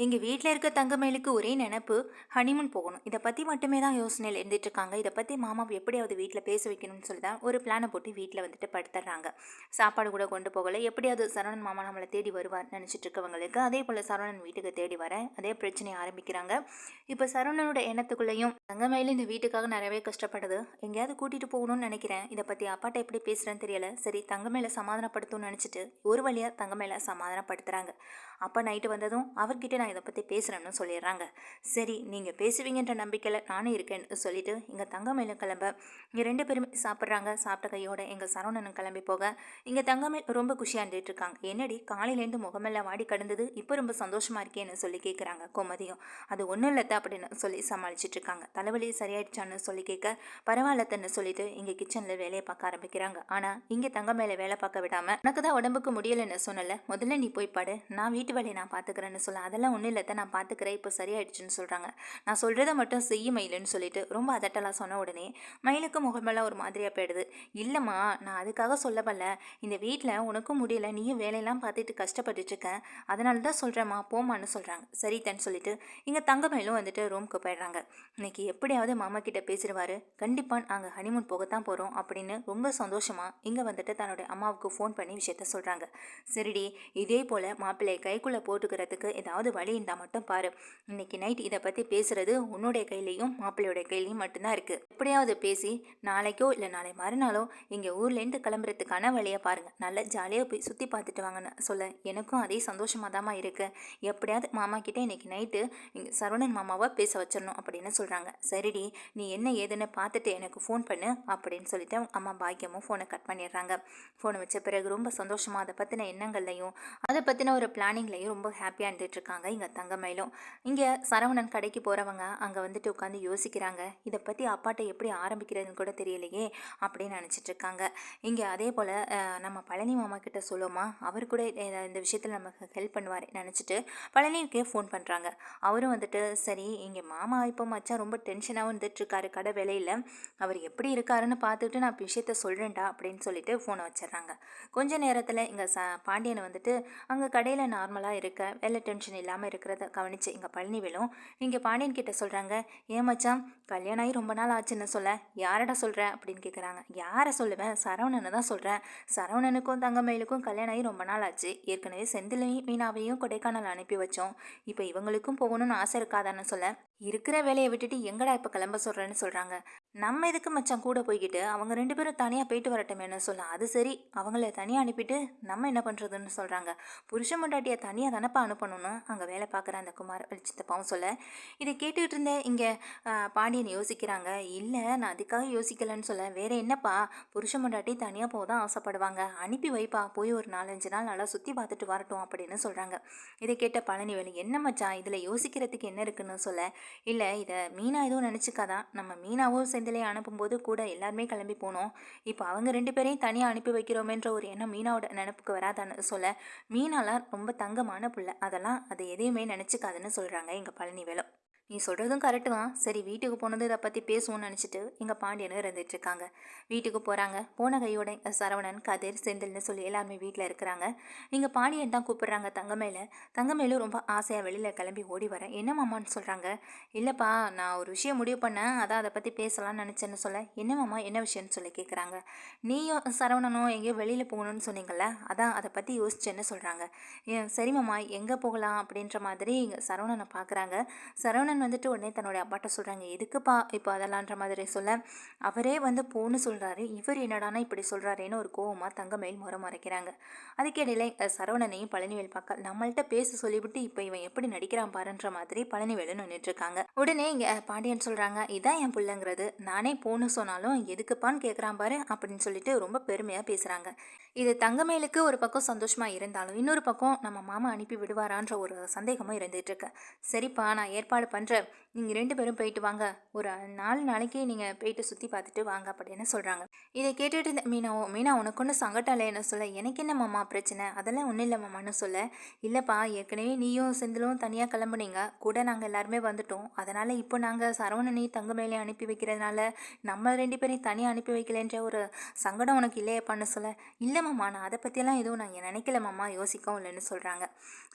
எங்கள் வீட்டில் இருக்க தங்கமயிலுக்கு ஒரே நினப்பு ஹனிமூன் போகணும். இதை பற்றி மட்டுமே தான் யோசனையில் இருந்துட்டு இருக்காங்க. இதை பற்றி மாமாவை எப்படியாவது வீட்டில் பேச வைக்கணும்னு சொல்லி தான் ஒரு பிளானை போட்டு வீட்டில் வந்துட்டு படுத்துடுறாங்க. சாப்பாடு கூட கொண்டு போகலை. எப்படியாவது சரவணன் மாமா நம்மளை தேடி வருவார் நினச்சிட்டு இருக்கவங்களுக்கு அதே போல் சரவணன் வீட்டுக்கு தேடி வர அதே பிரச்சனையை ஆரம்பிக்கிறாங்க. இப்போ சரவணனோட எண்ணத்துக்குள்ளேயும் தங்கமயில் இந்த வீட்டுக்காக நிறையவே கஷ்டப்படுது. எங்கேயாவது கூட்டிகிட்டு போகணும்னு நினைக்கிறேன். இதை பற்றி அப்பாட்ட எப்படி பேசுகிறேன்னு தெரியல. சரி தங்கமயில சமாதானப்படுத்தணும்னு நினச்சிட்டு ஒரு வழியாக தங்கமயில சமாதானப்படுத்துகிறாங்க. அப்போ நைட்டு வந்ததும் அவர்கிட்ட நான் இதை பற்றி பேசுகிறேன்னு சொல்லிடுறாங்க. சரி நீங்கள் பேசுவீங்கன்ற நம்பிக்கையில் நானும் இருக்கேன்னு சொல்லிட்டு இங்கே தங்கமயிலும் கிளம்ப இங்கே ரெண்டு பேருமே சாப்பிட்றாங்க. சாப்பிட்ட கையோட எங்கள் சரவணனும் கிளம்பி போக இங்கே தங்கமயில் ரொம்ப குஷியாக இருந்துட்டு இருக்காங்க. என்னடி காலையிலேருந்து முகமெல்லாம் வாடி கடந்தது, இப்போ ரொம்ப சந்தோஷமாக இருக்கேன்னு சொல்லி கேட்குறாங்க கோமதியும். அது ஒன்றும் இல்லத்த அப்படின்னு சொல்லி சமாளிச்சுட்டு இருக்காங்க. தலைவலி சரியாயிடுச்சான்னு சொல்லி கேட்க பரவாயில்லத்தன்னு சொல்லிட்டு இங்கே கிச்சனில் வேலையை பார்க்க ஆரம்பிக்கிறாங்க. ஆனால் இங்கே தங்கமயில வேலை பார்க்க விடாமல் உனக்கு தான் உடம்புக்கு முடியலைன்னு சொன்னல, முதல்ல நீ போய் பாடு, நான் வீட்டு வேலையை நான் பார்த்துக்கிறேன்னு சொல்ல, அதெல்லாம் ஒன்றும் இல்லத்த நான் பார்த்துக்கிறேன், இப்போ சரியாயிடுச்சுன்னு சொல்கிறாங்க. நான் சொல்கிறத மட்டும் செய்ய மயிலுன்னு சொல்லிட்டு ரொம்ப அதட்டலாக சொன்ன உடனே மயிலுக்கு முகமெல்லாம் ஒரு மாதிரியாக போயிடுது. இல்லைம்மா நான் அதுக்காக சொல்லப்பல்ல, இந்த வீட்டில் உனக்கும் முடியல, நீயும் வேலையெல்லாம் பார்த்துட்டு கஷ்டப்பட்டுருக்க, அதனால தான் சொல்கிறேம்மா போமான்னு சொல்கிறாங்க. சரி தன்னு சொல்லிட்டு இங்கே தங்கமயிலும் வந்துட்டு ரூமுக்கு போயிடுறாங்க. இன்னைக்கு எப்படியாவது மாமா கிட்ட பேசிடுவார், கண்டிப்பாக நாங்கள் ஹனிமூன் போகத்தான் போகிறோம் அப்படின்னு ரொம்ப சந்தோஷமாக இங்கே வந்துட்டு தன்னுடைய அம்மாவுக்கு ஃபோன் பண்ணி விஷயத்த சொல்கிறாங்க. சரிடி இதே போல் மாப்பிள்ளையை கைக்குள்ளே போட்டுக்கிறதுக்கு ஏதாவது வழி இருந்தால் மட்டும் பாரு. இன்னைக்கு நைட் இதை பற்றி பேசுறது உன்னுடைய கையிலையும் மாப்பிள்ளையோட கையிலையும் மட்டும்தான் இருக்குது. எப்படியாவது பேசி நாளைக்கோ இல்லை நாளை மறுநாளோ இங்கே ஊர்லேருந்து கிளம்புறதுக்கான வழியை பாருங்கள். நல்லா ஜாலியாக போய் சுற்றி பார்த்துட்டு வாங்கன்னு சொல்ல எனக்கும் அதே சந்தோஷமாக தாம்மா இருக்குது. எப்படியாவது மாமா கிட்டே இன்னைக்கு நைட்டு இங்கே சரவணன் மாமாவை பேச வச்சிடணும் அப்படின்னு சொல்கிறாங்க. சரிடி நீ என்ன ஏதுன்னு பார்த்துட்டு எனக்கு ஃபோன் பண்ணு அப்படின்னு சொல்லிட்டு அம்மா பாக்கியமும் ஃபோனை கட் பண்ணிடுறாங்க. ஃபோனை வச்ச பிறகு ரொம்ப சந்தோஷமாக அதை பற்றின எண்ணங்கள்லையும் அதை பற்றின ஒரு பிளானிங்லையும் ரொம்ப ஹாப்பியாக இருந்துகிட்ருக்காங்க இங்கே தங்கமயிலும். இங்கே சரவணன் கடைக்கு போகிறவங்க அங்கே வந்துட்டு உட்காந்து யோசிக்கிறாங்க. இதை பற்றி அப்பாட்ட எப்படி ஆரம்பிக்கிறதுன்னு கூட தெரியலையே அப்படின்னு நினச்சிட்ருக்காங்க. இங்கே அதே போல் நம்ம பழனி மாமா கிட்ட சொல்லுவோமா, அவர் கூட இந்த விஷயத்தில் நமக்கு ஹெல்ப் பண்ணுவார் நினச்சிட்டு பழனிக்கே ஃபோன் பண்ணுறாங்க. அவரும் வந்துட்டு சரி இங்கே மாமா இப்போ மச்சான் ரொம்ப டென்ஷனாகவும் இருந்துகிட்ருக்காரு கடை வேலையில், அவர் எப்படி இருக்காருன்னு பார்த்துட்டு நான் விஷயத்த சொல்கிறேன்டா அப்படின்னு சொல்லிட்டு ஃபோனை வச்சிடுறாங்க. கொஞ்ச நேரத்தில் இங்கே பாண்டியனை வந்துட்டு அங்கே கடையில் நார்மலாக இருக்க வேலை டென்ஷன் இல்லாமல் இருக்கிறத கவனித்து இங்கே பழனிவேலும் இங்கே பாண்டியன் கிட்ட சொல்கிறாங்க. ஏன் மச்சான் கல்யாணம் ஆகி ரொம்ப நாள் ஆச்சுன்னு சொல்ல, யாரடா சொல்கிற அப்படின்னு கேட்குறாங்க. யாரை சொல்லுவேன், சரவணனை தான் சொல்கிறேன். சரவணனுக்கும் தங்கமயிலுக்கும் கல்யாணம் ஆகி ரொம்ப நாள் ஆச்சு. ஏற்கனவே செந்திலையும் மீனாவையும் கொடைக்கானல் அனுப்பி வச்சோம். இப்போ இவங்களுக்கும் போகணும்னு ஆசை இருக்காதான்னு சொல்ல, இருக்கிற வேலையை விட்டுட்டு எங்கடா இப்போ கிளம்ப சொல்கிறேன்னு சொல்கிறாங்க. நம்ம எதுக்கு மச்சான் கூட போய்கிட்டு, அவங்க ரெண்டு பேரும் தனியாக போயிட்டு வரட்டுமேனு சொல்ல, அது சரி அவங்கள தனியாக அனுப்பிட்டு நம்ம என்ன பண்ணுறதுன்னு சொல்கிறாங்க. புருஷ முண்டாட்டியை தனியாக தானப்பா அனுப்பணும்னு அங்கே வேலை பார்க்குற அந்த குமார் சித்தப்பாவும் சொல்ல, இதை கேட்டுக்கிட்டு இருந்த இங்கே பாண்டியன் யோசிக்கிறாங்க. இல்லை நான் அதுக்காக யோசிக்கலைன்னு சொல்ல, வேறு என்னப்பா புருஷ முண்டாட்டி தனியாக போக தான் ஆசைப்படுவாங்க, அனுப்பி வைப்பா, போய் ஒரு 4-5 நாள் நல்லா சுற்றி பார்த்துட்டு வரட்டும் அப்படின்னு சொல்கிறாங்க. இதை கேட்ட பழனிவேலு என்ன மச்சான் இதில் யோசிக்கிறதுக்கு என்ன இருக்குன்னு சொல்ல, இல்லை இதை மீனா எதுவும் நினச்சிக்காதான், நம்ம மீனாவும் செந்திலையும் அனுப்பும்போது கூட எல்லாருமே கிளம்பி போனோம், இப்போ அவங்க ரெண்டு பேரையும் தனியாக அனுப்பி வைக்கிறோமேன்ற ஒரு எண்ணம் மீனாவோட நினப்புக்கு வராதான்னு சொல்ல, மீனாலாம் ரொம்ப தங்கமான புள்ள, அதெல்லாம் அது எதையுமே நினச்சிக்காதுன்னு சொல்கிறாங்க எங்கள் பழனிவேலு. நீ சொல்கிறதும் கரெக்டு தான். சரி வீட்டுக்கு போனது இதை பற்றி பேசுவோன்னு நினச்சிட்டு எங்கள் பாண்டியனும் இருந்துகிட்ருக்காங்க. வீட்டுக்கு போகிறாங்க. போன கையோட சரவணன் கதிர் செந்தில்னு சொல்லி எல்லாருமே வீட்டில் இருக்கிறாங்க. இங்கே பாண்டியன் தான் கூப்பிட்றாங்க தங்கமேலும் ரொம்ப ஆசையாக வெளியில் கிளம்பி ஓடி வரேன். என்ன மாமான்னு சொல்கிறாங்க. இல்லைப்பா நான் ஒரு விஷயம் முடிவு பண்ணேன், அதான் அதை பற்றி பேசலாம்னு நினச்சேன்னு சொல்ல, என்ன மாமா என்ன விஷயம்னு சொல்லி கேட்குறாங்க. நீயும் சரவணனும் எங்கேயோ வெளியில் போகணும்னு சொன்னீங்கள்ல, அதான் அதை பற்றி யோசிச்சேன்னு சொல்கிறாங்க. சரி மாமா எங்கே போகலாம் அப்படின்ற மாதிரி இங்கே சரவணனை பார்க்குறாங்க. சரவணன் வந்துட்டு உடனே தன்னுடைய அப்பாட்ட சொல்கிறாங்க. எதுக்குப்பா இப்போ அதெல்லான்ற மாதிரி சொல்ல, அவரே வந்து போன்னு சொல்கிறாரு, இவர் என்னடானா இப்படி சொல்கிறாரேன்னு ஒரு கோவமாக தங்கமயில் முறைக்கிறாங்க. அதுக்கிடையில சரவணனையும் பழனிவேல் பார்க்க நம்மள்கிட்ட பேச சொல்லிவிட்டு இப்போ இவன் எப்படி நடிக்கிறான் பாருன்ற மாதிரி பழனிவேலு நின்றுட்டுருக்காங்க. உடனே இங்கே பாண்டியன் சொல்கிறாங்க, இதான் என் பிள்ளைங்கிறது, நானே போன்னு சொன்னாலும் எதுக்குப்பான்னு கேட்குறான் பாரு அப்படின்னு சொல்லிட்டு ரொம்ப பெருமையாக பேசுகிறாங்க. இது தங்கமயிலுக்கு ஒரு பக்கம் சந்தோஷமாக இருந்தாலும் இன்னொரு பக்கம் நம்ம மாமா அனுப்பி விடுவாரான்ற ஒரு சந்தேகமும் இருந்துகிட்ருக்கு. சரிப்பா நான் ஏற்பாடு பண்ணுறேன் பண்ணுறேன், நீங்கள் 2 பேரும் போயிட்டு வாங்க, ஒரு 4 நாளைக்கு நீங்கள் போயிட்டு சுற்றி பார்த்துட்டு வாங்க அப்படின்னு சொல்கிறாங்க. இதை கேட்டுட்டு இருந்த மீனாவும், மீனா உனக்கு ஒன்றும் சங்கடம் இல்லைன்னு சொல்ல, எனக்கு என்ன மாமா பிரச்சனை, அதெல்லாம் ஒன்றும் இல்லை மாமான்னு சொல்ல, இல்லைப்பா ஏற்கனவே நீயும் செந்திலும் தனியாக கிளம்புனீங்க, கூட நாங்கள் எல்லாருமே வந்துட்டோம், அதனால் இப்போ நாங்கள் சரவணனையும் தங்கமயிலையும் அனுப்பி வைக்கிறதுனால நம்ம 2 பேரையும் தனியாக அனுப்பி வைக்கலன்ற ஒரு சங்கடம் உனக்கு இல்லையப்பான்னு சொல்ல, இல்லை மாமா நான் அதை பற்றியெல்லாம் எதுவும் நான் நினைக்கல மாமா, யோசிக்கவும் இல்லைன்னு சொல்கிறாங்க.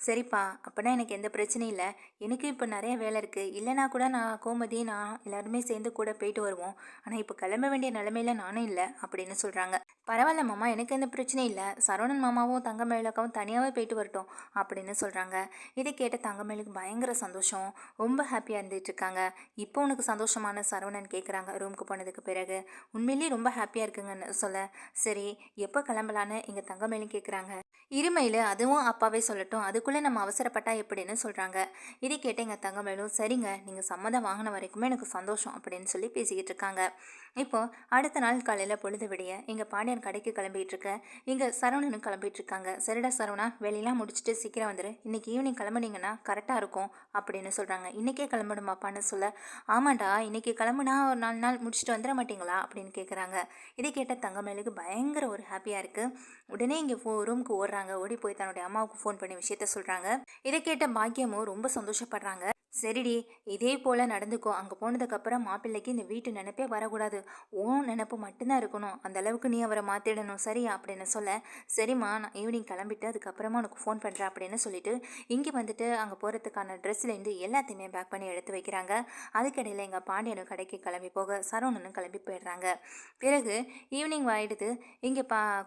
சரிப்பா அப்படின்னா எனக்கு எந்த பிரச்சனையும் இல்லை, எனக்கு இப்போ நிறைய வேலை இருக்குது, இல்லைனா கூட நான் கோமதி நான் எல்லாருமே சேர்ந்து கூட போயிட்டு வருவோம், ஆனால் இப்போ கிளம்ப வேண்டிய நிலைமையில நானும் இல்லை அப்படின்னு சொல்கிறாங்க. பரவாயில்ல மாமா எனக்கு எந்த பிரச்சனையும் இல்லை, சரவணன் மாமாவும் தங்கமயிலக்காவும் தனியாகவே போயிட்டு வரட்டும் அப்படின்னு சொல்கிறாங்க. இதை கேட்ட தங்கமயிலுக்கு பயங்கர சந்தோஷம், ரொம்ப ஹாப்பியாக இருந்துட்டு இருக்காங்க. இப்போ உனக்கு சந்தோஷமான சரவணன் கேட்குறாங்க ரூமுக்கு போனதுக்கு பிறகு. உண்மையிலேயே ரொம்ப ஹாப்பியாக இருக்குங்கன்னு சொல்ல, சரி எப்போ கிளம்பலான்னு எங்கள் தங்கமயிலும் கேட்குறாங்க. இருமையில் அதுவும் அப்பாவே சொல்லட்டும், அதுக்குள்ளே நம்ம அவசரப்பட்டா எப்படின்னு சொல்கிறாங்க. இதை கேட்டு எங்கள் தங்கமயிலும் சரிங்க நீங்கள் சம்மதம் வாங்கின வரைக்குமே எனக்கு சந்தோஷம் அப்படின்னு சொல்லி பேசிக்கிட்டு இருக்காங்க. இப்போது அடுத்த நாள் காலையில் பொழுது விடிய எங்கள் பாண்டியன் கடைக்கு கிளம்பிட்டு இருக்க, இங்கே சரவணனும் கிளம்பிட்டு இருக்காங்க. சரிடா சரவணா வேலையெல்லாம் முடிச்சுட்டு சீக்கிரம் வந்துடு, இன்றைக்கி ஈவினிங் கிளம்புனீங்கன்னா கரெக்டாக இருக்கும் அப்படின்னு சொல்கிறாங்க. இன்றைக்கே கிளம்பணுமாப்பான்னு சொல்ல, ஆமாண்டா இன்றைக்கி கிளம்புனா ஒரு 4 நாள் முடிச்சுட்டு வந்துட மாட்டிங்களா அப்படின்னு கேட்குறாங்க. இதை கேட்ட தங்கமயிலுக்கு பயங்கர ஒரு ஹாப்பியாக இருக்குது. உடனே இங்கே ரூமுக்கு ஓடுறாங்க, ஓடி போய் தன்னுடைய அம்மாவுக்கு ஃபோன் பண்ணி விஷயத்த சொல்கிறாங்க. இதை கேட்ட பாக்கியமும் ரொம்ப சந்தோஷப்படுறாங்க. சரிடி இதே போல் நடந்துக்கோ, அங்கே போனதுக்கப்புறம் மாப்பிள்ளைக்கு இந்த வீட்டு நினைப்பே வரக்கூடாது, ஓன் நினப்பு மட்டும்தான் இருக்கணும், அந்த அளவுக்கு நீ அவரை மாற்றிடணும் சரியா அப்படின்னு சொல்ல, சரிம்மா நான் ஈவினிங் கிளம்பிட்டு அதுக்கப்புறமா உனக்கு ஃபோன் பண்ணுறேன் அப்படின்னு சொல்லிட்டு இங்கே வந்துட்டு அங்கே போகிறதுக்கான ட்ரெஸ்லேருந்து எல்லாத்தையுமே பேக் பண்ணி எடுத்து வைக்கிறாங்க. அதுக்கிடையில் எங்கள் பாண்டியனும் கடைக்கு கிளம்பி போக சரவணனும் கிளம்பி போயிடுறாங்க. பிறகு ஈவினிங் ஆகிடுது. இங்கே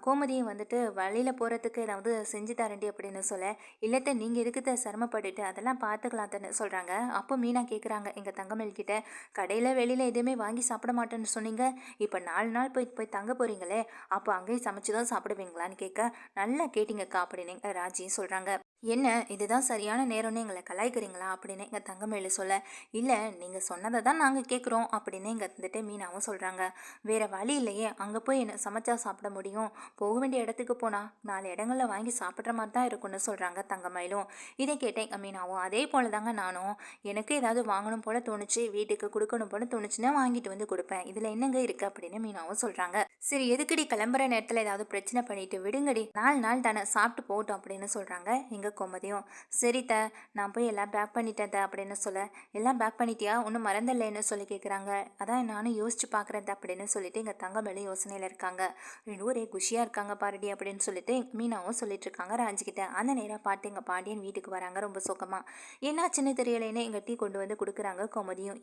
கோமதியும் வந்துட்டு வழியில் போகிறதுக்கு ஏதாவது செஞ்சு தரண்டி அப்படின்னு சொல்ல, இல்லத்த நீங்கள் எதுக்கு சிரமப்பட்டுட்டு அதெல்லாம் பார்த்துக்கலாத்தன்னு சொல்கிறாங்க. அப்போ மீனா கேட்குறாங்க எங்கள் தங்கமயில் கிட்ட, கடையில் வெளியில் எதுவுமே வாங்கி சாப்பிட மாட்டேன்னு சொன்னீங்க, இப்போ 4 நாள் போய் தங்க போகிறீங்களே, அப்போ அங்கேயும் சமைச்சு தான் சாப்பிடுவீங்களான்னு கேட்க, நல்லா கேட்டிங்கக்கா அப்படின்னு ராஜியும் சொல்கிறாங்க. என்ன இதுதான் சரியான நேரம்னு எங்களை கலாய்க்கிறீங்களா அப்படின்னு எங்கள் தங்கமயில் சொல்ல, இல்லை நீங்கள் சொன்னதை தான் நாங்கள் கேட்குறோம் அப்படின்னு எங்கள் வந்துட்டு மீனாவும் சொல்கிறாங்க. வேறு வழி இல்லையே, அங்கே போய் என்ன சமைச்சா சாப்பிட முடியும், போக வேண்டிய இடத்துக்கு போனால் 4 இடங்களில் வாங்கி சாப்பிட்ற மாதிரி தான் இருக்கும்னு சொல்கிறாங்க தங்கமயிலும். இதை கேட்டேன் எங்கள் மீனாவும், அதே போல் தாங்க நானும், எனக்கு ஏதாவது வாங்கணும் போல் தோணுச்சு, வீட்டுக்கு கொடுக்கணும் போல் தோணுச்சுன்னா வாங்கிட்டு வந்து கொடுப்பேன், இதில் என்னங்க இருக்குது அப்படின்னு மீனாவும் சொல்கிறாங்க. சரி எதுக்கடி கிளம்புற நேரத்தில் ஏதாவது பிரச்சனை பண்ணிட்டு விடுங்கடி, 4 நாள் தானே சாப்பிட்டு போட்டோம் அப்படின்னு சொல்கிறாங்க எங்கள் கோமதியும். சரித்த நான் போய் எல்லாம் பேக் பண்ணிட்டேன் அப்படின்னு சொல்ல, எல்லாம் பேக் பண்ணிட்டியா ஒன்றும் மறந்துடலைன்னு சொல்லி கேட்குறாங்க. அதான் நானும் யோசிச்சு பார்க்குறேன் அப்படின்னு சொல்லிட்டு எங்கள் தங்கமேலே யோசனையில் இருக்காங்க. ரெண்டு ஒரே குஷியாக இருக்காங்க பாருடி அப்படின்னு சொல்லிட்டு மீனாவும் சொல்லிட்டு இருக்காங்க ராஜிக்கிட்ட. அந்த நேரம் பார்த்து எங்கள் பாண்டியன் வீட்டுக்கு வராங்க ரொம்ப சுகமாக. என்னாச்சுன்னு தெரியலேன்னு எங்கள் டீ கொண்டு வந்து கொடுக்குறாங்க கோமதியும்.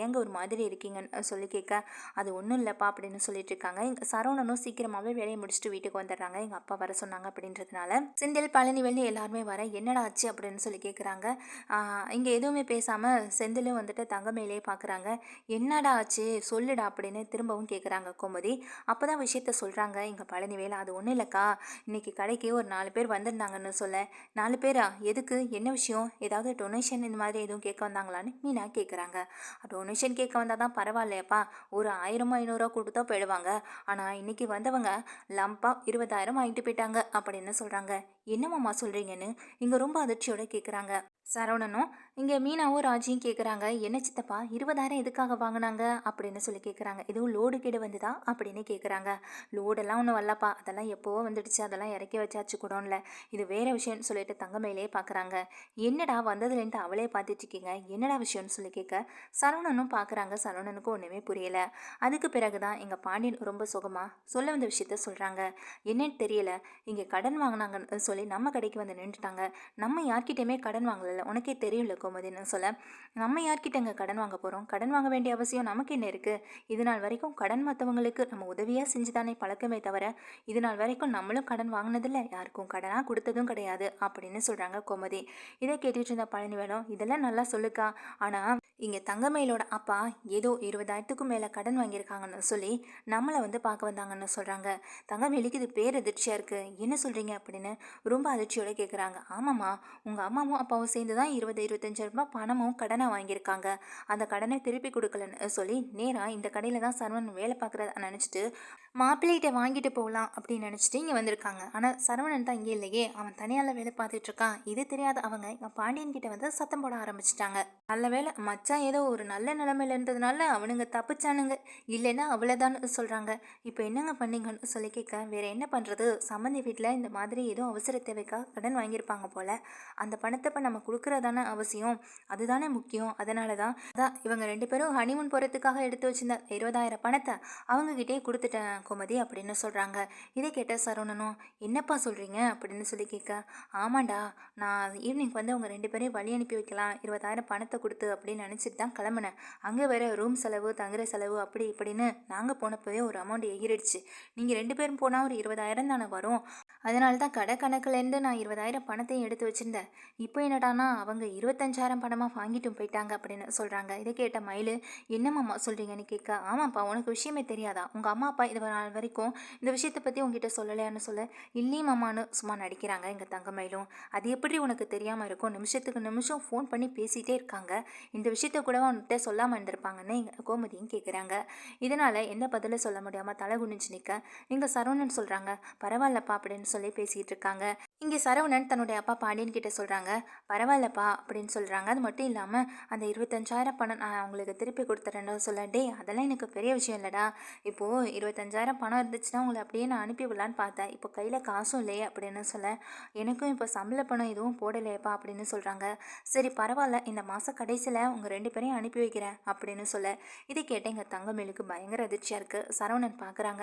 ஏங்க ஒரு மாதிரி இருக்கீங்கன்னு சொல்லி கேட்க, அது ஒன்றும் இல்லைப்பா அப்படின்னு சொல்லிட்டு இருக்காங்க. எங்கள் சரவணனும் சீக்கிரமாகவே வேலையை முடிச்சுட்டு வீட்டுக்கு வந்துடுறாங்க, எங்கள் அப்பா வர சொன்னாங்க அப்படின்றதுனால. செந்தில் பழனிவேல்னு எல்லாருமே வர என்னடா ஆச்சு அப்படின்னு சொல்லி கேட்குறாங்க. இங்கே எதுவுமே பேசாமல் செந்திலும் வந்துட்டு தங்கமேலேயே பார்க்குறாங்க. என்னடா ஆச்சு சொல்லுடா அப்படின்னு திரும்பவும் கேட்குறாங்க கோமதி. அப்போ தான் விஷயத்த சொல்கிறாங்க எங்கள் பழனிவேல். அது ஒன்றும் இல்லைக்கா, இன்றைக்கி கடைக்கு ஒரு 4 பேர் வந்திருந்தாங்கன்னு சொல்ல. 4 பேரா எதுக்கு என்ன விஷயம், ஏதாவது டொனேஷன் இந்த மாதிரி எதுவும் கேட்க வந்தாங்களான்னு மீனா கேட்குறாங்க. டொனேஷன் கேட்க வந்தால் தான் பரவாயில்லையாப்பா, ஒரு 1000-500 கொடுத்தா போயிடுவாங்க, ஆனால் இன்றைக்கி வந்தவங்க லம்பாக 20,000 வாங்கிட்டு போயிட்டாங்க அப்படின்னு சொல்கிறாங்க. என்னம்மா சொல்கிறீங்கன்னு இங்கே ரொம்ப அதிர்ச்சியோடு கேட்குறாங்க. சரவணனும் இங்கே மீனாவும் ராஜியும் கேட்குறாங்க, என்ன சித்தப்பா 20,000 எதுக்காக வாங்கினாங்க அப்படின்னு சொல்லி கேட்குறாங்க. எதுவும் லோடு கீடு வந்துதா அப்படின்னு கேட்குறாங்க. லோடெல்லாம் ஒன்றும் வரலப்பா, அதெல்லாம் எப்போவோ வந்துடுச்சு, அதெல்லாம் இறக்கி வச்சாச்சு கூடல, இது வேறு விஷயம்னு சொல்லிட்டு தங்கமயிலே பார்க்குறாங்க. என்னடா வந்ததுலேருந்து அவளே பார்த்துட்டு இருக்கீங்க, என்னடா விஷயம்னு சொல்லி கேட்க சரவணனும் பார்க்குறாங்க. சரவணனுக்கும் ஒன்றுமே புரியலை. அதுக்கு பிறகு தான் எங்கள் பாண்டியன் ரொம்ப சுகமாக சொல்ல வந்த விஷயத்த சொல்கிறாங்க. என்னன்னு தெரியல, இங்கே கடன் வாங்கினாங்கன்னு சொல்லி நம்ம கடைக்கு வந்து நின்றுட்டாங்க, நம்ம யார்கிட்டையுமே கடன் வாங்கல, உனக்கே தெரியும்ல கோமதின்னு சொல்ல, நம்ம யார்கிட்டங்க கடன் வாங்க போகிறோம், கடன் வாங்க வேண்டிய அவசியம் நமக்கு என்ன இருக்குது, இது நாள் வரைக்கும் கடன் மற்றவங்களுக்கு நம்ம உதவியாக செஞ்சு தானே பழக்கமே தவிர இது நாள் வரைக்கும் நம்மளும் கடன் வாங்கினதில்லை, யாருக்கும் கடனாக கொடுத்ததும் கிடையாது அப்படின்னு சொல்கிறாங்க கோமதி. இதை கேட்டுட்டு இருந்த பழனிவேலும், இதெல்லாம் நல்லா சொல்லுக்கா, ஆனால் இங்கே தங்கமயிலோட அப்பா ஏதோ 20,000க்கும் மேலே கடன் வாங்கியிருக்காங்கன்னு சொல்லி நம்மளை வந்து பார்க்க வந்தாங்கன்னு சொல்கிறாங்க. தங்கமயிலுக்கு இது பேர் அதிர்ச்சியாக இருக்குது, என்ன சொல்கிறீங்க அப்படின்னு ரொம்ப அதிர்ச்சியோடு கேட்குறாங்க. ஆமாம்மா, உங்கள் அம்மாவும் அப்பாவும் சேர்ந்து தான் 20-25 ரூபாய் பணமும் கடனை வாங்கியிருக்காங்க, அந்த கடனை திருப்பி கொடுக்கலன்னு சொல்லி நேராக இந்த கடையில் தான் சரவணன் வேலை பார்க்குறத நினச்சிட்டு மாப்பிள்ளைகிட்ட வாங்கிட்டு போகலாம் அப்படின்னு நினச்சிட்டு இங்கே வந்திருக்காங்க. ஆனால் சரவணன் தான் இங்கே இல்லையே, அவன் தனியால் வேலை பார்த்துட்டு இருக்கான். இது தெரியாத அவங்க எங்கள் பாண்டியன் கிட்ட வந்து சத்தம் போட ஆரம்பிச்சிட்டாங்க. நல்ல வேலை மச்சான் ஏதோ ஒரு நல்ல நிலைமையில இருந்ததுனால அவனுங்க தப்பிச்சானுங்க, இல்லைன்னா அவ்வளோதான்னு சொல்கிறாங்க. இப்போ என்னங்க பண்ணீங்கன்னு சொல்லி கேட்க, வேற என்ன பண்ணுறது, சம்மந்தி வீட்டில் இந்த மாதிரி ஏதோ அவசர தேவைக்காக கடன் வாங்கியிருப்பாங்க போல். அந்த பணத்தை இப்போ நம்ம கொடுக்குறதான அவசியம், அதுதானே முக்கியம். அதனால தான் இவங்க ரெண்டு பேரும் ஹனிமூன் போகிறதுக்காக எடுத்து வச்சிருந்த 20,000 பணத்தை அவங்கக்கிட்டே கொடுத்துட்டேன் கோமதி அப்படின்னு சொல்கிறாங்க. இதை கேட்ட சரவணனும், என்னப்பா சொல்கிறீங்க அப்படின்னு சொல்லி கேட்க, ஆமாண்டா, நான் ஈவினிங் வந்து அவங்க ரெண்டு பேரையும் வழி அனுப்பி வைக்கலாம் 20,000 பணத்தை கொடுத்து அப்படின்னு நினச்சிட்டு தான் கிளம்புனேன். அங்கே வேற ரூம் செலவு தங்குற செலவு அப்படி இப்படின்னு நாங்கள் போனப்போவே ஒரு அமௌண்ட் எகிரிடுச்சு. நீங்கள் ரெண்டு பேரும் போனால் ஒரு 20,000 தானே வரும். அதனால தான் கடை கணக்குலேருந்து நான் 20,000 பணத்தையும் எடுத்து வச்சுருந்தேன். இப்போ என்னடானா அவங்க 25,000 பணமாக வாங்கிட்டும் போயிட்டாங்க அப்படின்னு சொல்கிறாங்க. இதை கேட்ட மயில், என்னம்மா சொல்கிறீங்கன்னு கேட்க, ஆமாப்பா, உனக்கு விஷயமே தெரியாதா, உங்கள் அம்மா அப்பா இது நாள் வரைக்கும் இந்த விஷயத்தை பற்றி உங்ககிட்ட சொல்லலையான்னு சொல்ல, இல்லையம்மான்னு சும்மா நடிக்கிறாங்க எங்கள் தங்கமயிலும். அது எப்படி உனக்கு தெரியாமல் இருக்கும், நிமிஷத்துக்கு நிமிஷம் ஃபோன் பண்ணி பேசிகிட்டே இருக்காங்க, இந்த விஷயத்த கூட அவன்கிட்ட சொல்லாமல் இருந்திருப்பாங்கன்னு எங்கள் கோமதியும் கேட்குறாங்க. இதனால் எந்த பதிலும் சொல்ல முடியாமல் தலை குனிஞ்சு நிற்க, இங்கே சரவணன் சொல்கிறாங்க, பரவாயில்லப்பா அப்படின்னு சொல்லி பேசிகிட்டு இருக்காங்க. இங்கே சரவணன் தன்னுடைய அப்பா பாண்டியன் கிட்ட சொல்கிறாங்க, பரவாயில்லப்பா அப்படின்னு சொல்கிறாங்க. அது மட்டும் இல்லாமல் அந்த 25,000 பணம் நான் அவங்களுக்கு திருப்பி கொடுத்துறேன்னு சொல்ல, டே அதெல்லாம் எனக்கு பெரிய விஷயம் இல்லைடா, இப்போது 25,000 பணம் இருந்துச்சுன்னா உங்களை அப்படியே நான் அனுப்பி விடலான்னு பார்த்தேன், இப்போ கையில் காசும் இல்லையே அப்படின்னு சொல்ல, எனக்கும் இப்போ சம்பள பணம் எதுவும் போடலையப்பா அப்படின்னு சொல்கிறாங்க. சரி பரவாயில்ல, இந்த மாத கடைசியில் உங்கள் ரெண்டு பேரையும் அனுப்பி வைக்கிறேன் அப்படின்னு சொல்ல, இதை கேட்ட எங்கள் தங்கமயிலுக்கு பயங்கர அதிர்ச்சியாக இருக்குது. சரவணன் பார்க்குறாங்க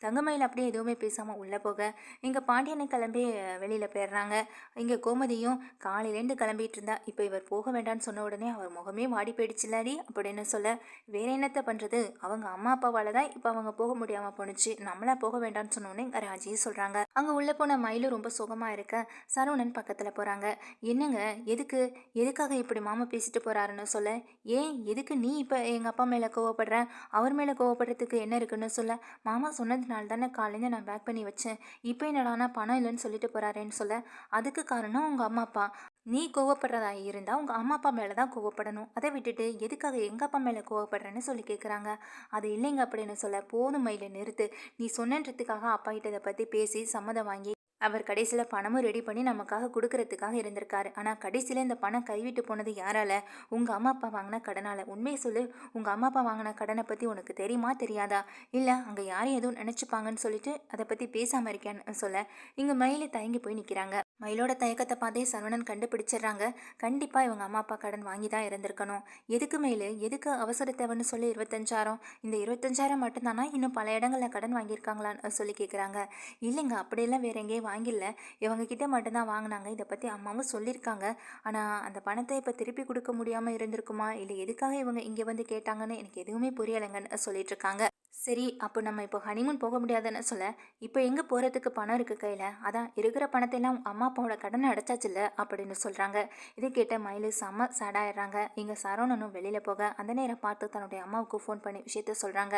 தங்கமயில் அப்படியே எதுவுமே பேசாமல் உள்ளே போக, இங்கே பாண்டியனை கிளம்பி வெளியில் போயிடுறாங்க. இங்கே கோமதியும் காலையிலேருந்து கிளம்பிட்டு இருந்தா, இப்போ இவர் போக வேண்டாம்னு சொன்ன உடனே அவர் முகமே வாடி போயிடுச்சுலாடி அப்படின்னு சொல்ல, வேற என்னத்தை பண்ணுறது, அவங்க அம்மா அப்பாவால் தான் இப்போ அவங்க போக முடியாமல் போணுச்சு, நம்மளா போக வேண்டாம்னு சொன்னோன்னே ராஜியும் சொல்கிறாங்க. அங்கே உள்ளே போன மயிலும் ரொம்ப சுகமாக இருக்க சரவணன் பக்கத்தில் போகிறாங்க. என்னங்க, எதுக்காக இப்படி மாமா பேசிட்டு போகிறாருன்னு சொல்ல, ஏன் எதுக்கு நீ இப்போ எங்கள் அப்பா மேலே கோவப்படுற, அவர் மேலே கோவப்படுறதுக்கு என்ன இருக்குன்னு சொல்ல, மாமா சொன்னதுனால தானே காலையில் நான் பேக் பண்ணி வச்சேன், இப்போ என்னடானா பணம் இல்லைன்னு சொல்லிட்டு போகிறாரேன்னு சொல்ல, அதுக்கு காரணம் உங்கள் அம்மா அப்பா, நீ கோவப்படுறதா இருந்தால் உங்கள் அம்மா அப்பா மேலே தான் கோவப்படணும், அதை விட்டுட்டு எதுக்காக எங்கள் அப்பா மேலே கோவப்படுறேன்னு சொல்லி கேட்குறாங்க. அது இல்லைங்க அப்படின்னு சொல்ல, போதும் மயில நிறுத்து, நீ சொன்னன்றதுக்காக அப்பா கிட்ட இதை பற்றி பேசி சம்மதம் வாங்கி அவர் கடைசியில் பணமும் ரெடி பண்ணி நமக்காக கொடுக்கறதுக்காக இருந்திருக்காரு. ஆனால் கடைசியில் இந்த பணம் கைவிட்டு போனது யாரால, உங்கள் அம்மா அப்பா வாங்கின கடனால். உண்மையை சொல்லு, உங்கள் அம்மா அப்பா வாங்கின கடனை பற்றி உனக்கு தெரியுமா தெரியாதா, இல்லை அங்கே யாரும் எதுவும் நினச்சிப்பாங்கன்னு சொல்லிட்டு அதை பற்றி பேசாமல் இருக்கேன்னு சொல்ல, இங்கே மயிலை தயங்கி போய் நிற்கிறாங்க. மயிலோட தயக்கத்தை பார்த்தே சரவணன் கண்டுபிடிச்சிடுறாங்க. கண்டிப்பாக இவங்க அம்மா அப்பா கடன் வாங்கி தான் இருந்திருக்கணும். எதுக்கு மயில், எதுக்கு அவசர தேவைன்னு சொல்லி 25,000, இந்த 25,000 மட்டும்தானா, இன்னும் பல இடங்களில் கடன் வாங்கியிருக்காங்களான்னு சொல்லி கேட்குறாங்க. இல்லைங்க, அப்படியெல்லாம் வேற எங்கேயும் வாங்கிடல, இவங்க கிட்ட மட்டும்தான் வாங்கினாங்க, இதை பற்றி அம்மாவும் சொல்லியிருக்காங்க. ஆனால் அந்த பணத்தை இப்போ திருப்பி கொடுக்க முடியாமல் இருந்திருக்குமா, இல்லை எதுக்காக இவங்க இங்கே வந்து கேட்டாங்கன்னு எனக்கு எதுவுமே புரியலைங்கன்னு சொல்லிட்டு இருக்காங்க. சரி, அப்போ நம்ம இப்போ ஹனிமூன் போக முடியாதுன்னு சொல்ல, இப்போ எங்கே போகிறதுக்கு பணம் இருக்குது கையில், அதான் இருக்கிற பணத்தையெல்லாம் அம்மா அப்பாவோட கடனை அடைச்சாச்சுல்ல அப்படின்னு சொல்கிறாங்க. இதை கேட்ட மயில் செம்ம சேடாயிடுறாங்க. இங்கே சரவணனும் வெளியில் போக அந்த நேரம் பார்த்து தன்னுடைய அம்மாவுக்கு ஃபோன் பண்ணி விஷயத்த சொல்கிறாங்க.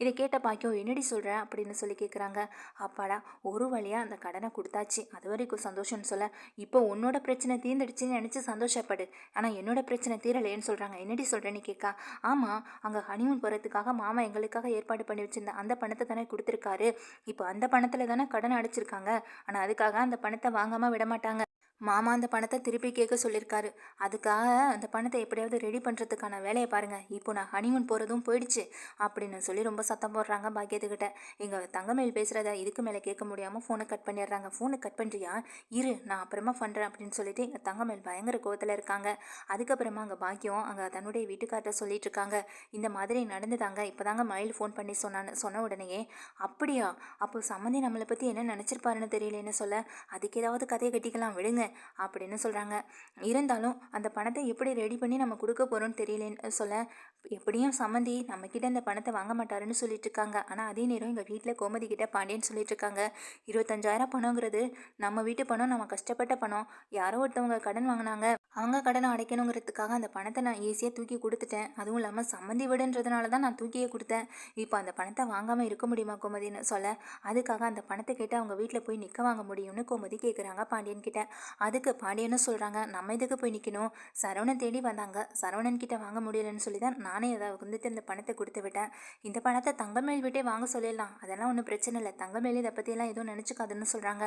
இதை கேட்ட பாக்கியம், என்னடி சொல்கிறேன் அப்படின்னு சொல்லி கேட்குறாங்க. அப்பாடா, ஒரு வழியாக அந்த கடனை கொடுத்தாச்சு, அது வரைக்கும் சந்தோஷம்னு சொல்ல, இப்போ உன்னோட பிரச்சனை தீர்ந்துடுச்சுன்னு நினச்சி சந்தோஷப்படு, ஆனால் என்னோட பிரச்சனை தீரலையேன்னு சொல்கிறாங்க. என்னடி சொல்கிறேன்னு கேட்கா, ஆமாம், அங்கே ஹனிமூன் போகிறதுக்காக மாமா எங்களுக்காக ஏற்பாடு பண்ணி வச்சிருந்த அந்த பணத்தை தானே கொடுத்துருக்காரு, இப்போ அந்த பணத்தில் தானே கடன் அடைச்சிருக்காங்க, ஆனால் அதுக்காக அந்த பணத்தை வாங்காமல் விட மாட்டாங்க. மாமா அந்த பணத்தை திருப்பி கேட்க சொல்லியிருக்காரு, அதுக்காக அந்த பணத்தை எப்படியாவது ரெடி பண்ணுறதுக்கான வேலையை பாருங்கள், இப்போ நான் ஹனிமூன் போகிறதும் போயிடுச்சு அப்படின்னு சொல்லி ரொம்ப சத்தம் போடுறாங்க பாக்கியத்துக்கிட்ட. எங்கள் தங்கமேல் பேசுகிறத இதுக்கு மேலே கேட்க முடியாமல் ஃபோனை கட் பண்ணிடுறாங்க. ஃபோனை கட் பண்ணுறியா, இரு நான் அப்புறமா பண்ணுறேன் அப்படின்னு சொல்லிட்டு எங்கள் தங்கமேல் பயங்கர கோவத்தில் இருக்காங்க. அதுக்கப்புறமா அங்கே பாக்கியம் அங்கே தன்னுடைய வீட்டுக்கார்ட்ட சொல்லிட்டு இருக்காங்க, இந்த மாதிரி நடந்துதாங்க, இப்போ தாங்க மயில் ஃபோன் பண்ணி சொன்ன உடனேயே, அப்படியா, அப்போ சம்மந்தி நம்மளை பற்றி என்ன நினச்சிருப்பாருன்னு தெரியலேன்னு சொல்ல, அதுக்கு ஏதாவது கதையை கட்டிக்கலாம் விடுங்க அப்படின்னு சொல்கிறாங்க. இருந்தாலும் அந்த பணத்தை எப்படி ரெடி பண்ணி நம்ம கொடுக்க போகிறோம்னு தெரியலேன்னு சொல்ல, எப்படியும் சம்மந்தி நம்மக்கிட்ட இந்த பணத்தை வாங்க மாட்டாருன்னு சொல்லிட்டு இருக்காங்க. ஆனால் அதே நேரம் எங்கள் வீட்டில் கோமதி கிட்ட பாண்டியன்னு சொல்லிட்டு இருக்காங்க, 25,000 பணங்கிறது நம்ம வீட்டு பணம், நம்ம கஷ்டப்பட்ட பணம், யாரோ ஒருத்தவங்க கடன் வாங்கினாங்க, அவங்க கடனை அடைக்கணுங்கிறதுக்காக அந்த பணத்தை நான் ஈஸியாக தூக்கி கொடுத்துட்டேன், அதுவும் இல்லாமல் சம்மந்தி வீடுன்றதுனால தான் நான் தூக்கியே கொடுத்தேன், இப்போ அந்த பணத்தை வாங்காமல் இருக்க முடியுமா கோமதின்னு சொல்ல, அதுக்காக அந்த பணத்தை கேட்டு அவங்க வீட்டில் போய் நிற்க வாங்க முடியும்னு கோமதி கேட்குறாங்க பாண்டியன் கிட்ட. அதுக்கு பாண்டியனும் சொல்கிறாங்க, நம்ம இதுக்கு போய் நிற்கணும், சரவணன் தேடி வந்தாங்க, சரவணன் கிட்ட வாங்க முடியலன்னு சொல்லி தான் நானே அதை வந்துட்டு இந்த பணத்தை கொடுத்து விட்டேன். இந்த பணத்தை தங்கமேல் விட்டே வாங்க சொல்லிடலாம், அதெல்லாம் ஒன்றும் பிரச்சனை இல்லை, தங்கமேல் இதை பற்றியெல்லாம் எதுவும் நினச்சிக்காதுன்னு சொல்கிறாங்க.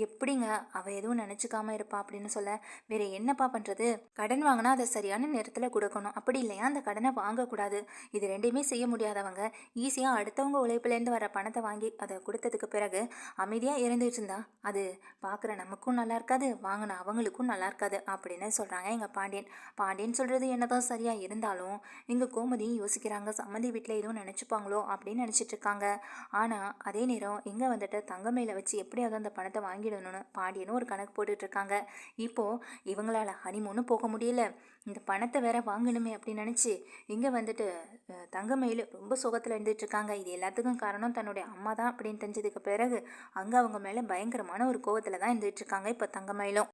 எப்படிங்க அவள் எதுவும் நினச்சிக்காம இருப்பா அப்படின்னு சொல்ல, வேறு என்னப்பா பண்ணுறது, கடன் வாங்கினா அதை சரியான நேரத்தில் கொடுக்கணும், அப்படி இல்லையா அந்த கடனை வாங்கக்கூடாது. இது ரெண்டையுமே செய்ய முடியாதவங்க ஈஸியாக அடுத்தவங்க உழைப்புலேருந்து வர பணத்தை வாங்கி அதை கொடுத்ததுக்கு பிறகு அமைதியாக இருந்துட்டு இருந்தா அது பார்க்குற நமக்கும் நல்லா இருக்காது, வாங்கின அவங்களுக்கும் நல்லா இருக்காது அப்படின்னு சொல்கிறாங்க எங்கள் பாண்டியன். பாண்டியன் சொல்கிறது என்னதான் சரியாக இருந்தாலும் எங்கள் கோமதியும் யோசிக்கிறாங்க, சம்மந்தி வீட்டில் எதுவும் நினச்சிப்பாங்களோ அப்படின்னு நினச்சிட்டு இருக்காங்க. ஆனால் அதே நேரம் இங்கே வந்துட்டு தங்கமயில வச்சு எப்படியாவது அந்த பணத்தை வாங்கிடணும்னு பாண்டியனும் ஒரு கணக்கு போட்டுட்டு இருக்காங்க. இப்போது இவங்களால ஹனிமூனும் போக முடியல, இந்த பணத்தை வேற வாங்கணுமே அப்படின்னு நினச்சி இங்கே வந்துட்டு தங்கமயில் ரொம்ப சுகத்தில் இருந்துட்டு இருக்காங்க. இது எல்லாத்துக்கும் காரணம் தன்னுடைய அம்மா தான் அப்படின்னு தெரிஞ்சதுக்கு பிறகு அங்கே அவங்க மேலே பயங்கரமான ஒரு கோவத்தில் தான் இருந்துட்டு இருக்காங்க இப்போ தங்கமயிலும்.